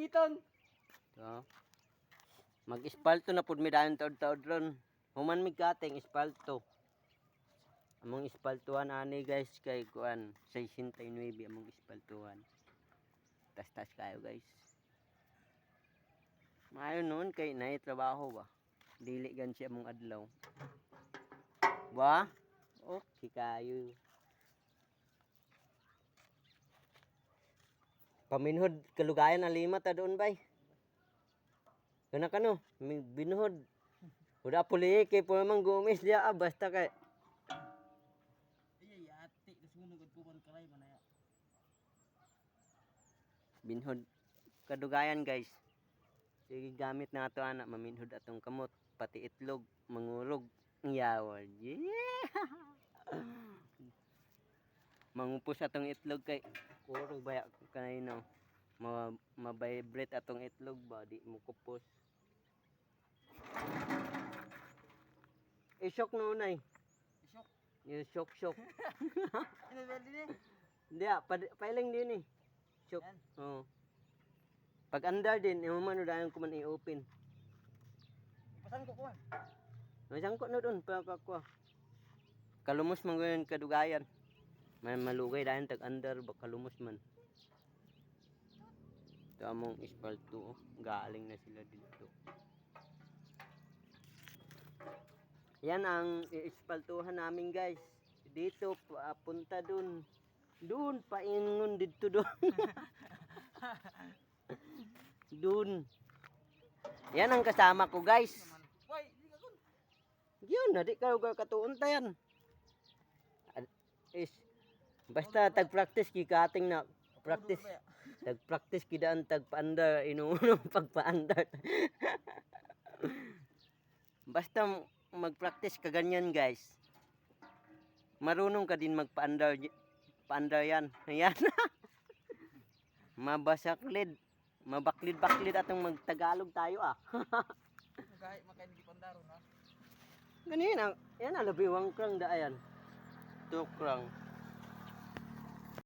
Biton. So, mag-espalto na pud mi dayon taod-taod ron. Human mi kating espalto. Among espaltuhan ani guys kay kuan 69 among espaltuhan. Tas kayo guys. Maayo noon kay nay trabaho ba. Dili gan siya among adlaw. Ba? Okay kayo. Paminhod kalugayan na lima ta doon bay. Kana kano, binuhod. Uda puli kay po mang gumis dia basta kay. Iya ati sunog gud kuman kalay manaya. Binhod kadugayan guys. Sige gamit na ato anak maminhod atong kamot pati itlog mangurog yawal. Yeah. Mangupos atong itlog kay urog baya kanino. Ma-vibrate atong itlog ba di mo kupos. I-shock no unay. Isok. I-shock. Ano ba din? Hindi pailing din eh. Shock. Yan. Oo. Pag andar din, yung man dayon ko man i-open. Pasan ko kuan. Masang ko na doon pa ko. Kalumos man gawin kadugayan. May malugay dayon tag andar ba kalumos man. Ito among espalto, galing na sila dito. Yan ang iespaltuhan namin guys. Dito punta dun. Dun paingon dito doon. Dun. Yan ang kasama ko guys. Why, di ka kun. Yun, di ka katuon ta yan. Basta tag-practice kikating na practice. Tag-practice kidaan tag-paandar inuunong pagpaandar. Basta mag-practice ka ganyan guys. Marunong ka din magpaandar yan. Ayan. Mabasaklid. Mabaklid-baklid atong magtagalog tayo ah. Kahit makain di pandaro na. Ganyan yan ang labiwang krang daayan. Tukrang.